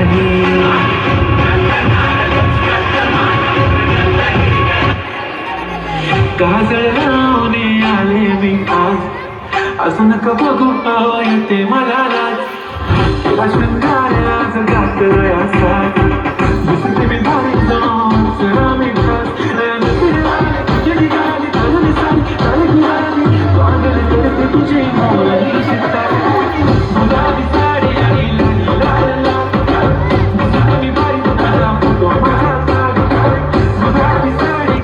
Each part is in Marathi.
नाही. काजळ लावणे आले मी आज, असं नका बघू येते मला लाज. शृंगार आज गातोय असा, दिसते मी भारी जाऊन सरा मी खास. तुझी गाडी चालली सारी चालली गाडी, पागल करते तुझी मोहनी शितारी. गुलाबी साडी आणि लाली लाल लाल, दिसते मी भारी तुझा फोटो माझा साडी. गुलाबी साडी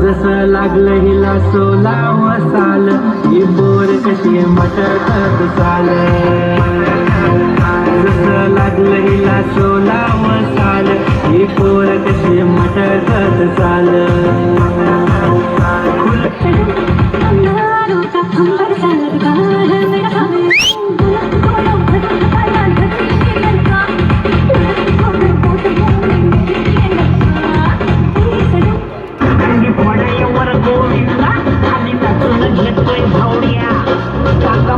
जसं लागलं हिला 16 साल, ही बोर कशी मटकत चाल. जसं लागलं हिला 16 साल, ही बोर कशी मटकत चाल.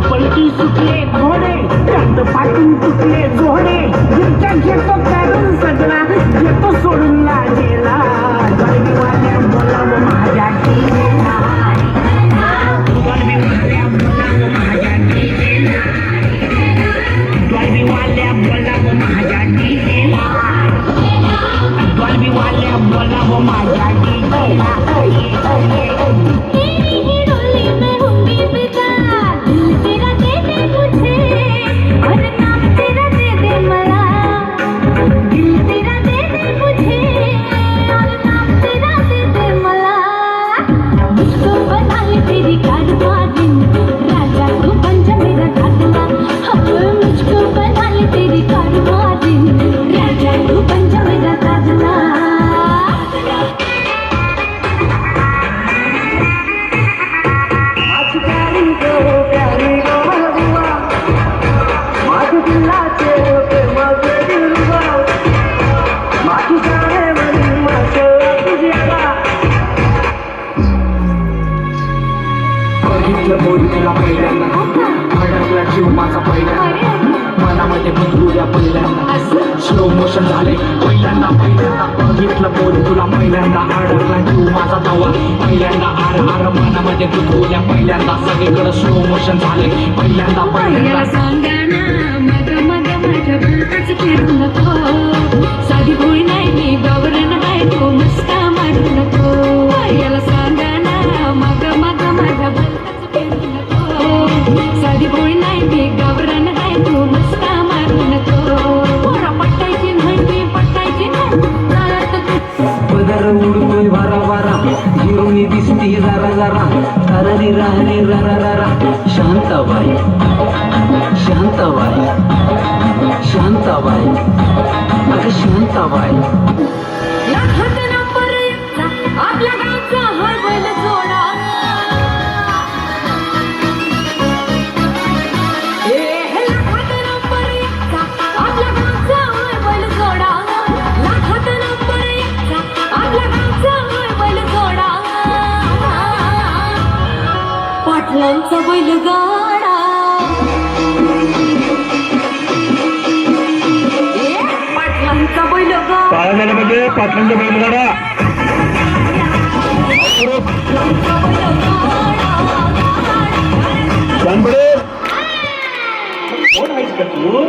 पलटी सुटले घोडे, कांद पाटून तुटले जोडे. गिरच्या घेतो करून सजला, घेतो सोडून लागेला. गडबीवाल्या बोलाव माझ्या टीव्हीला, गडबीवाल्या बोलाव माझ्या टीव्हीला, गडबीवाल्या बोलाव माझ्या टीव्हीला, गडबीवाल्या बोलाव माझ्या टीव्हीला. तुला पहिल्यांदा भडकला जीव माझा पहिल्यांदा, मनामध्ये गुदगुल्या पहिल्यांदा. स्लो मोशन झाले पहिल्यांदा बघितलं बोल तुला पहिल्यांदा. अडकला जीव माझा तवा पहिल्यांदा, आर आर मनामध्ये गुदगुल्या पहिल्यांदा. सगळीकडे स्लो मोशन झाले पहिल्यांदा. साधी भोळी नाही मी गावरण नाही, तो मस्का मारू नको. याला सांगा ना मग मग माझ्या साधी भोळी नाही मी गावरण नाही, तू मस्का मारू नको. पोरा पटायची नाही मी पटायची नाही. पदर उडतोय वारा वारा, जिरोनी दिसती जरा जरा. तररी राहणे ररा ररा. शांताबाई शांताबाई शांताबाई, अगं शांताबाई. आपल्या गावचा हळबल जोडा, आपल्या गावचा हळबल जोडा, लाखात नंबर एकचा आपल्या गावचा हळबल जोडा. पाटलांचा बैलगाडा, पाटलांचा बैलगाडा. पाळण्यामध्ये पाटलांचा बैलगाडा. कोण आहेस का तू?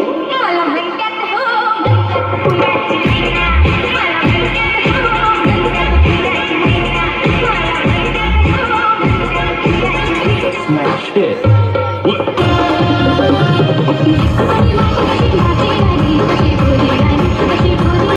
Smash it.